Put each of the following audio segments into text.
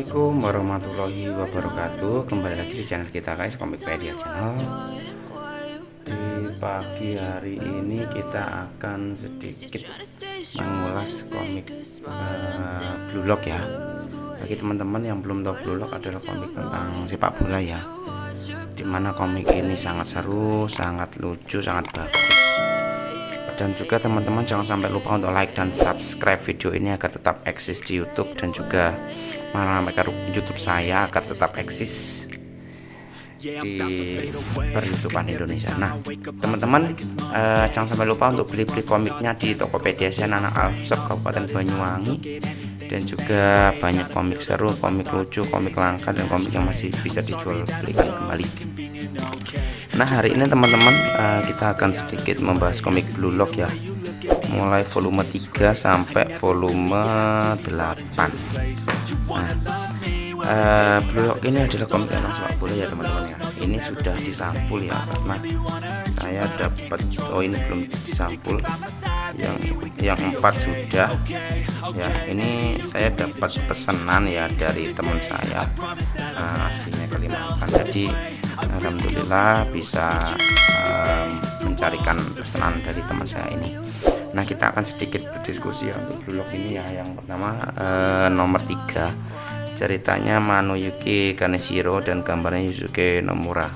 Assalamualaikum warahmatullahi wabarakatuh. Kembali lagi di channel kita guys, Komikpedia Channel. Di pagi hari ini kita akan sedikit mengulas komik Blue Lock ya. Bagi teman-teman yang belum tahu, Blue Lock adalah komik tentang sepak bola ya, dimana komik ini sangat seru, sangat lucu, sangat bagus. Dan juga teman-teman jangan sampai lupa untuk like dan subscribe video ini agar tetap eksis di YouTube, dan juga meramaikan YouTube saya agar tetap eksis di per-YouTubean Indonesia. Nah teman-teman, jangan sampai lupa untuk beli-beli komiknya di Tokopedia Anak Alsep Kabupaten Banyuwangi. Dan juga banyak komik seru, komik lucu, komik langka, dan komik yang masih bisa dijual belikan kembali. Nah hari ini teman-teman, kita akan sedikit membahas komik Blue Lock ya, mulai volume 3 sampai volume 8. Nah, Blue Lock ini adalah komik tentang sepak bola ya teman-teman ya. Ini sudah disampul ya, karena saya dapat, ini belum disampul, yang 4 sudah ya. Ini saya dapat pesanan ya dari teman saya, aslinya Kalimantan, jadi alhamdulillah bisa mencarikan pesanan dari teman saya ini. Nah kita akan sedikit berdiskusi ya untuk Blue Lock ini ya. Yang pertama, nomor 3, ceritanya Manuyuki Kaneshiro dan gambarnya Yusuke Nomura.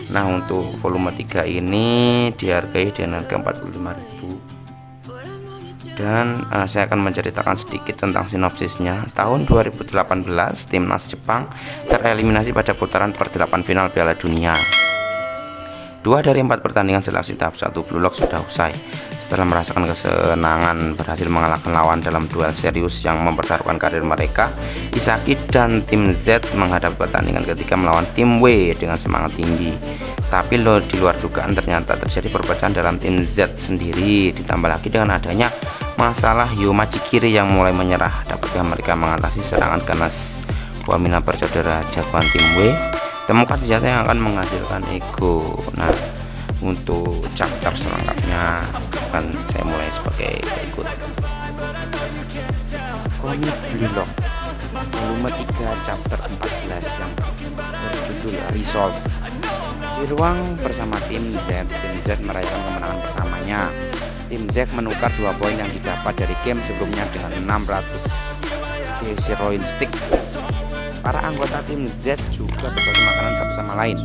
Nah untuk volume 3 ini dihargai dengan harga 45.000. Dan saya akan menceritakan sedikit tentang sinopsisnya. Tahun 2018 timnas Jepang tereliminasi pada putaran per-8 final Piala Dunia. 2 dari 4 pertandingan seleksi tahap 1 Blue Lock sudah usai. Setelah merasakan kesenangan berhasil mengalahkan lawan dalam duel serius yang mempertaruhkan karir mereka, Isaki dan tim Z menghadapi pertandingan ketiga melawan tim W dengan semangat tinggi. Tapi di luar dugaan ternyata terjadi perpecahan dalam tim Z sendiri, ditambah lagi dengan adanya masalah Yomachikiri yang mulai menyerah. Dapatkah mereka mengatasi serangan ganas Wamina bersaudara jagoan tim W? Temukan senjata yang akan menghasilkan ego. Nah untuk chapter selengkapnya akan saya mulai sebagai berikut. Komik Blue Lock volume 3 chapter 14 yang berjudul Resolve. Di ruang bersama tim Z merayakan kemenangan pertamanya. Tim Z menukar 2 poin yang didapat dari game sebelumnya dengan 600 Heroin Stick. Para anggota tim Z juga berbagi makanan satu sama lain.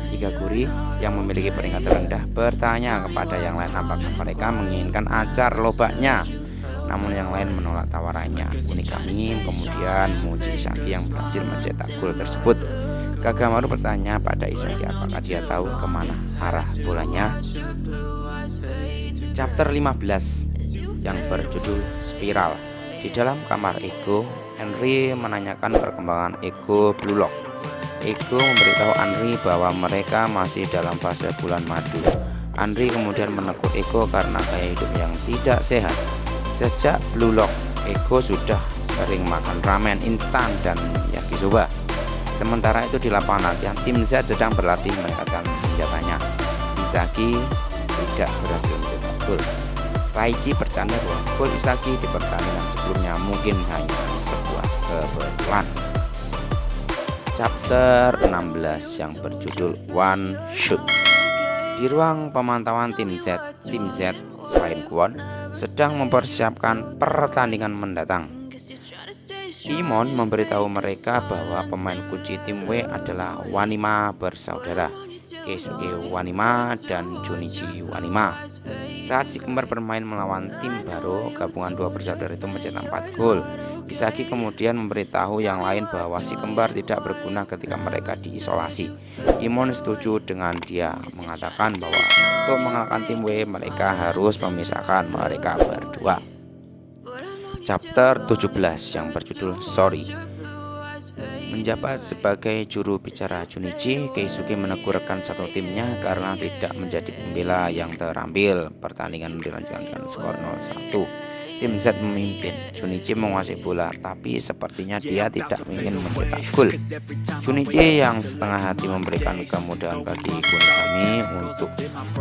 3 gurih yang memiliki peringkat rendah bertanya kepada yang lain apakah mereka menginginkan acar lobaknya. Namun yang lain menolak tawarannya. Unikami kemudian memuji Isaki yang berhasil mencetak gol tersebut. Kagamaru bertanya pada Isaki apakah dia tahu kemana arah bolanya. Chapter 15 yang berjudul Spiral. Di dalam kamar Ego, Henry menanyakan perkembangan Ego Blue Lock. Ego memberitahu Henry bahwa mereka masih dalam fase bulan madu. Henry kemudian menegur Ego karena gaya hidup yang tidak sehat. Sejak Blue Lock, Ego sudah sering makan ramen instan dan yakisoba. Sementara itu di lapangan latihan, tim Z sedang berlatih meningkatkan senjatanya. Isaki tidak berhasil mencetak gol. Raichi bercanda bahwa gol Isaki di pertandingan sebelumnya mungkin hanya sebuah kebetulan. Chapter 16 yang berjudul One Shot. Di ruang pemantauan tim Z selain Kwon sedang mempersiapkan pertandingan mendatang. Imon memberitahu mereka bahwa pemain kunci tim W adalah Wanima bersaudara, Keisuke Wanima dan Junichi Wanima. Saat si kembar bermain melawan tim baru, gabungan 2 bersaudara itu mencetak 4 gol. Isaki kemudian memberitahu yang lain bahwa si kembar tidak berguna ketika mereka diisolasi. Imon setuju dengan dia, mengatakan bahwa untuk mengalahkan tim W mereka harus memisahkan mereka berdua. Chapter 17 yang berjudul Sorry. Menjabat sebagai juru bicara Junichi, Keisuke menegur rekan satu timnya karena tidak menjadi pembela yang terampil. Pertandingan dilanjutkan dengan skor 0-1. Tim Z memimpin. Junichi menguasai bola, tapi sepertinya dia tidak ingin mencetak gol. Junichi yang setengah hati memberikan kemudahan bagi Kunigami untuk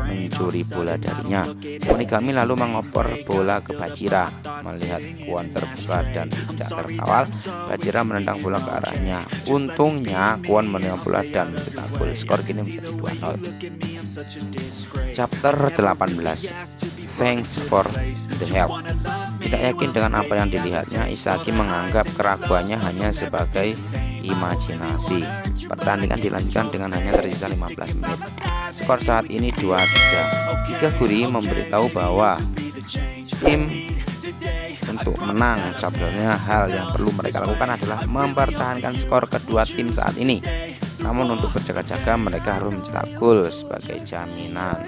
mencuri bola darinya. Kunigami lalu mengoper bola ke Bachira. Melihat Kwon terbuka dan tidak terkawal, Bachira menendang bola ke arahnya. Untungnya Kwon menerima bola dan mencetak gol. Skor kini menjadi 2-0. Chapter 18. Thanks for the help. Tidak yakin dengan apa yang dilihatnya, Isagi menganggap keraguannya hanya sebagai imajinasi. Pertandingan dilanjutkan dengan hanya tersisa 15 menit. Skor saat ini 2-3. Higaguri memberitahu bahwa tim untuk menang sebenarnya hal yang perlu mereka lakukan adalah mempertahankan skor kedua tim saat ini. Namun untuk berjaga-jaga mereka harus mencetak gol sebagai jaminan.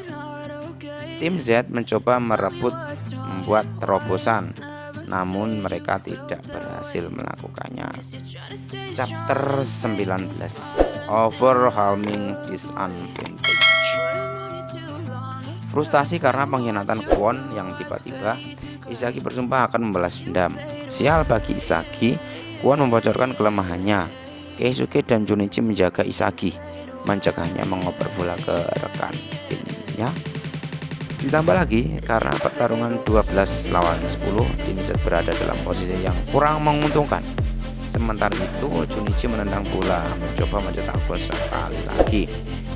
Tim Z mencoba membuat terobosan, namun mereka tidak berhasil melakukannya. Chapter 19. Overwhelming disadvantage. Frustasi karena pengkhianatan Kwon yang tiba-tiba, Isagi bersumpah akan membalas dendam. Sial bagi Isagi, Kwon membocorkan kelemahannya. Keisuke dan Junichi menjaga Isagi, mencegahnya mengoper bola ke rekan timnya. Ditambah lagi karena pertarungan 12 lawan 10, tim Z berada dalam posisi yang kurang menguntungkan. Sementara itu Junichi menendang bola, mencoba mencetak gol sekali lagi.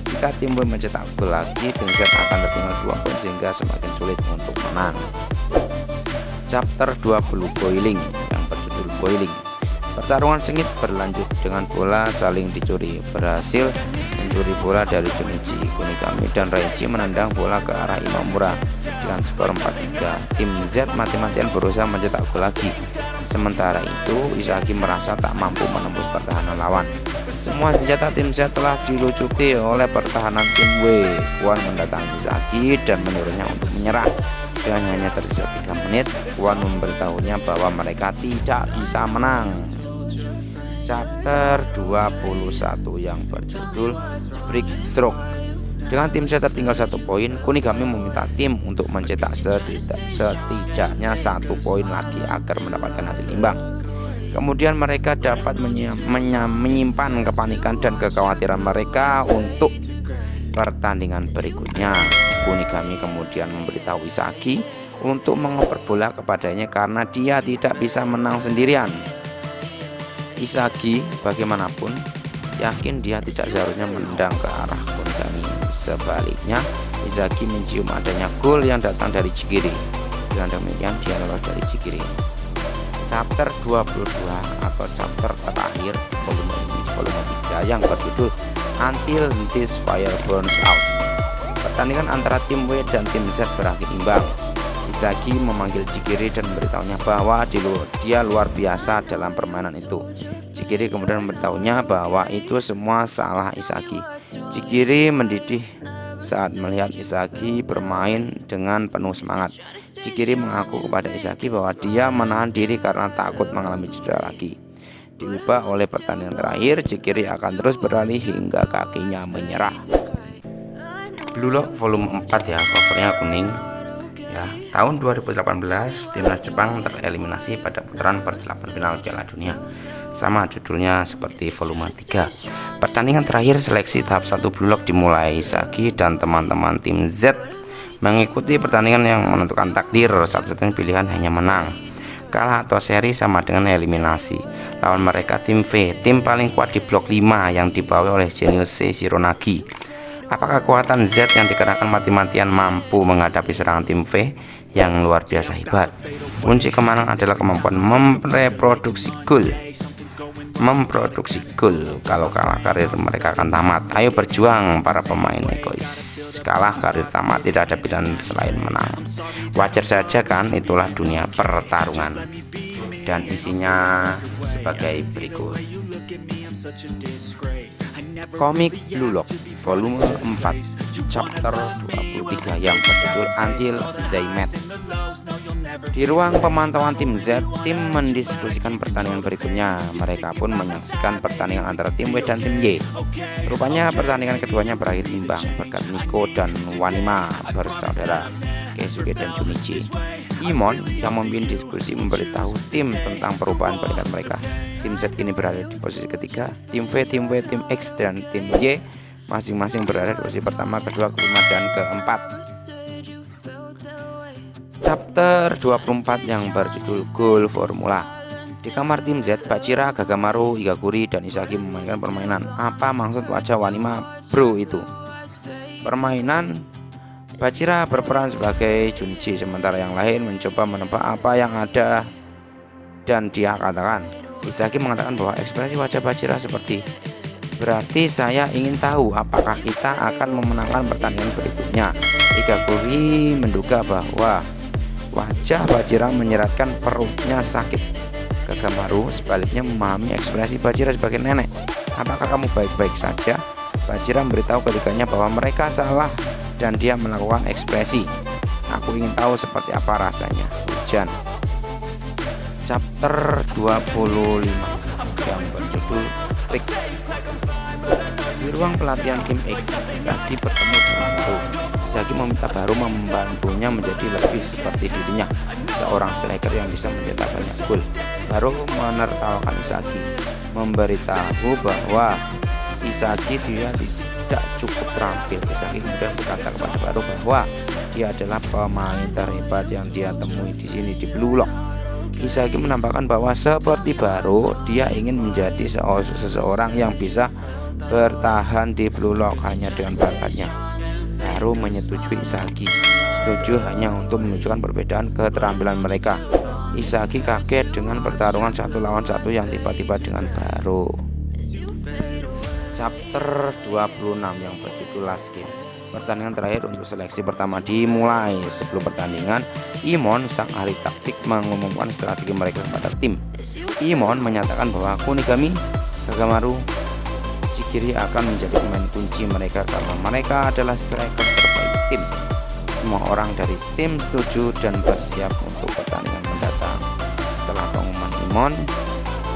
Jika tim W mencetak gol lagi, tim Z akan tertinggal 2 poin sehingga semakin sulit untuk menang. Chapter 20. Boiling, yang berjudul Boiling. Pertarungan sengit berlanjut dengan bola saling dicuri. Berhasil mencuri bola dari Junichi, Kunigami dan Reichi menendang bola ke arah Imamura dengan skor 4-3. Tim Z mati-matian berusaha mencetak gol lagi. Sementara itu Isagi merasa tak mampu menembus pertahanan lawan. Semua senjata tim Z telah dilucuti oleh pertahanan tim W. Kwon mendatangi Isagi dan menyuruhnya untuk menyerah. Dengan hanya tersisa 3 menit, Kwon memberitahunya bahwa mereka tidak bisa menang. Chapter 21 yang berjudul Breakthrough. Dengan tim Z tertinggal 1 poin, Kunigami meminta tim untuk mencetak setidaknya 1 poin lagi agar mendapatkan hasil imbang. Kemudian mereka dapat menyimpan kepanikan dan kekhawatiran mereka untuk pertandingan berikutnya. Kunigami kemudian memberitahu Isagi untuk mengoper bola kepadanya karena dia tidak bisa menang sendirian. Isagi bagaimanapun yakin dia tidak seharusnya menendang ke arah Kunigami. Sebaliknya, Isagi mencium adanya gol yang datang dari Chigiri. Dengan demikian dia lolos dari Chigiri. Chapter 22 atau chapter terakhir volume 3 yang berjudul Until This Fire Burns Out. Pertandingan antara tim W dan tim Z berakhir imbang. Isagi memanggil Chigiri dan memberitahunya bahwa dia luar biasa dalam permainan itu. Chigiri kemudian memberitahunya bahwa itu semua salah Isagi. Chigiri mendidih saat melihat Isagi bermain dengan penuh semangat. Chigiri mengaku kepada Isagi bahwa dia menahan diri karena takut mengalami cedera lagi. Diubah oleh pertandingan terakhir, Chigiri akan terus berlari hingga kakinya menyerah. Blue Lock volume 4 ya, covernya kuning. Ya, tahun 2018 timnas Jepang tereliminasi pada putaran per-8 final Piala Dunia. Sama judulnya seperti volume 3. Pertandingan terakhir seleksi tahap 1 Blue Lock dimulai. Isagi dan teman-teman tim Z mengikuti pertandingan yang menentukan takdir. Satu-satunya pilihan hanya menang. Kalah atau seri sama dengan eliminasi. Lawan mereka tim V, tim paling kuat di blok 5 yang dibawa oleh jenius Shironagi. Apakah kekuatan Z yang dikerahkan mati-matian mampu menghadapi serangan tim V yang luar biasa hebat? Kunci kemenangan adalah kemampuan memproduksi gol. Kalau kalah karir mereka akan tamat. Ayo berjuang para pemain egois. Kalah karir tamat, tidak ada pilihan selain menang. Wajar saja kan, itulah dunia pertarungan. Dan isinya sebagai berikut. Komik Blue Lock volume 4 chapter 23 yang berjudul Until They Met. Di ruang pemantauan tim Z, tim mendiskusikan pertandingan berikutnya. Mereka pun menyaksikan pertandingan antara tim W dan tim Y. Rupanya pertandingan keduanya berakhir imbang berkat Nico dan Wanima bersaudara. Keisuke dan Junichi. Imon yang memimpin diskusi memberitahu tim tentang perubahan peringkat mereka. Tim Z kini berada di posisi ketiga, tim V, tim W, tim X, dan tim Y masing-masing berada di posisi pertama, kedua, kelima, dan keempat. Chapter 24 yang berjudul Goal Formula. Di kamar tim Z, Bachira, Gagamaru, Igaguri, dan Isagi memainkan permainan. Apa maksud wajah wanita bro itu? Permainan, Bachira berperan sebagai Junichi, sementara yang lain mencoba menebak apa yang ada dan dia katakan. Isagi mengatakan bahwa ekspresi wajah Bachira seperti, berarti saya ingin tahu apakah kita akan memenangkan pertandingan berikutnya. Igaguri menduga bahwa wajah Bachira menyeratkan perutnya sakit. Gagamaru sebaliknya memahami ekspresi Bachira sebagai nenek. Apakah kamu baik-baik saja? Bachira memberitahu ketiganya bahwa mereka salah dan dia melakukan ekspresi. Aku ingin tahu seperti apa rasanya. Hujan. Chapter 25 yang berjudul Trik. Di ruang pelatihan tim X, Isagi bertemu dengan Baru. Isagi meminta Baru membantunya menjadi lebih seperti dirinya, seorang striker yang bisa mencetak banyak gol. Baru menertawakan Isagi, memberitahu bahwa Isagi dia tidak cukup terampil. Isagi kemudian berkata kepada Baru bahwa dia adalah pemain terhebat yang dia temui di sini di Blue Lock. Isagi menambahkan bahwa seperti Baru, dia ingin menjadi seseorang yang bisa bertahan di Blue Lock hanya dengan bakatnya. Baru menyetujui Isagi, setuju hanya untuk menunjukkan perbedaan keterampilan mereka. Isagi kaget dengan pertarungan 1 lawan 1 yang tiba-tiba dengan Baru. Chapter 26 yang berjudul Last Game. Pertandingan terakhir untuk seleksi pertama dimulai. Sebelum pertandingan, Imon, sang ahli taktik, mengumumkan strategi mereka kepada tim. Imon menyatakan bahwa Kunigami, Kagamaru, Chikiri akan menjadi pemain kunci mereka karena mereka adalah striker terbaik tim. Semua orang dari tim setuju dan bersiap untuk pertandingan mendatang. Setelah pengumuman Imon,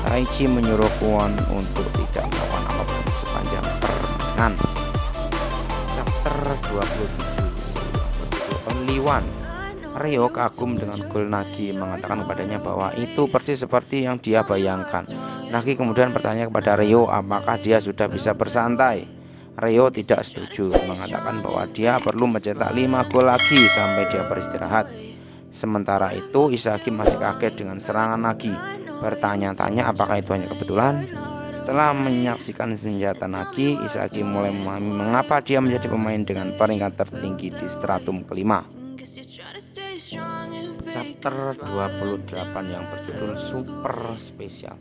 Taichi menyuruh Kwon untuk tidak melakukan apapun sepanjang permainan. Chapter 27 Only One. Ryo kagum dengan gol Nagi, mengatakan kepadanya bahwa itu persis seperti yang dia bayangkan. Nagi kemudian bertanya kepada Ryo apakah dia sudah bisa bersantai. Ryo tidak setuju, mengatakan bahwa dia perlu mencetak 5 gol lagi sampai dia beristirahat. Sementara itu Isagi masih kaget dengan serangan Nagi, bertanya-tanya apakah itu hanya kebetulan. Setelah menyaksikan senjata Nagi, Isagi mulai memahami mengapa dia menjadi pemain dengan peringkat tertinggi di stratum kelima. Chapter 28 yang berjudul Super Spesial.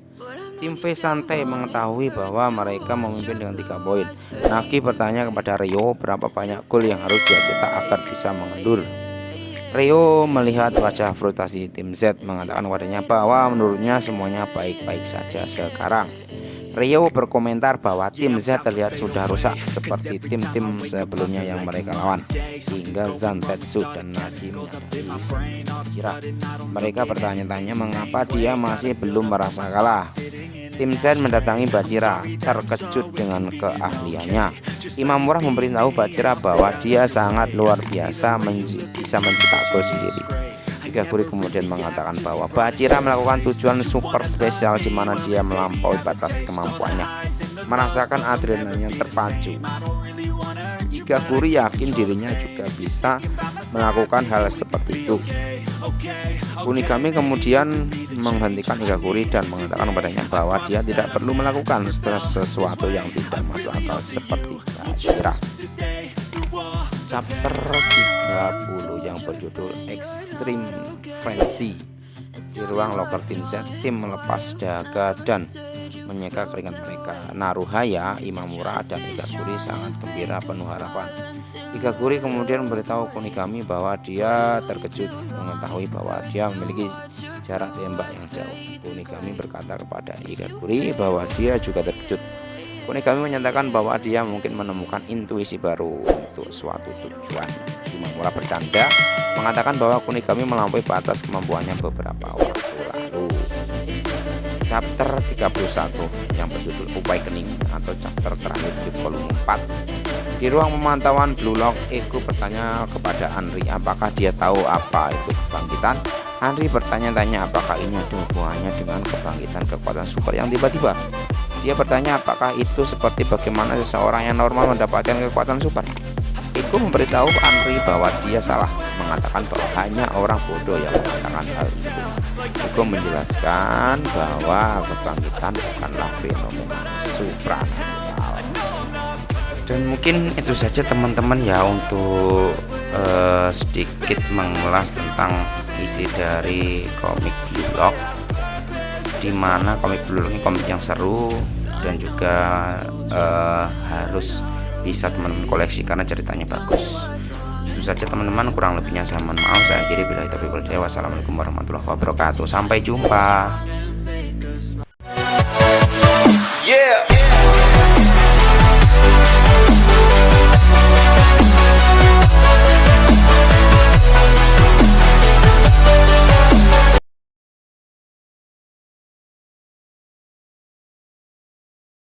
Tim V santai mengetahui bahwa mereka memimpin dengan 3 poin. Nagi bertanya kepada Ryo berapa banyak gol yang harus dia cetak agar bisa mengendur. Ryo melihat wajah frustasi tim Z, mengatakan kepadanya bahwa menurutnya semuanya baik-baik saja sekarang. Ryo berkomentar bahwa tim Z terlihat sudah rusak seperti tim-tim sebelumnya yang mereka lawan, hingga Zantetsu dan Nagi menyadari kira. Mereka bertanya-tanya mengapa dia masih belum merasa kalah. Tim Z mendatangi Bachira, terkejut dengan keahliannya. Imamura memberitahu Bachira bahwa dia sangat luar biasa bisa mencetak gol sendiri. Igaguri kemudian mengatakan bahwa Bachira melakukan tujuan super spesial di mana dia melampaui batas kemampuannya, merasakan adrenalinnya terpacu. Igaguri yakin dirinya juga bisa melakukan hal seperti itu. Kunigami kemudian menghentikan Igaguri dan mengatakan kepadanya bahwa dia tidak perlu melakukan sesuatu yang tidak masuk akal seperti Bachira. Chapter 30 yang berjudul Extreme Frenzy. Di ruang locker tim Z, tim melepas dahaga dan menyeka keringat mereka. Naruhaya, Imamura, dan Igaguri sangat gembira penuh harapan. Igaguri kemudian memberitahu Kunigami bahwa dia terkejut mengetahui bahwa dia memiliki jarak tembak yang jauh. Kunigami berkata kepada Igaguri bahwa dia juga terkejut. Kunigami menyatakan bahwa dia mungkin menemukan intuisi baru untuk suatu tujuan. Imamura bercanda mengatakan bahwa Kunigami melampaui batas kemampuannya beberapa waktu lalu. Chapter 31 yang berjudul Awakening atau chapter terakhir di volume 4. Di ruang pemantauan Blue Lock, Eko bertanya kepada Andri apakah dia tahu apa itu kebangkitan. Andri bertanya-tanya apakah ini ada hubungannya dengan kebangkitan kekuatan super yang tiba-tiba. Dia bertanya apakah itu seperti bagaimana seseorang yang normal mendapatkan kekuatan super. Eko memberitahu Andri bahwa dia salah, mengatakan bahwa hanya orang bodoh yang mengatakan hal tersebut. Eko menjelaskan bahwa kebangkitan bukanlah fenomena supranatural. Dan mungkin itu saja teman-teman ya untuk sedikit mengulas tentang isi dari komik Blue Lock, dimana komik Blue Lock ini komik yang seru dan juga harus bisa teman-teman koleksi karena ceritanya bagus. Itu saja teman-teman, kurang lebihnya saya mohon maaf. Saya akhiri, billahi taufiq wal hidayah. Wassalamualaikum warahmatullahi wabarakatuh. Sampai jumpa. Yeah.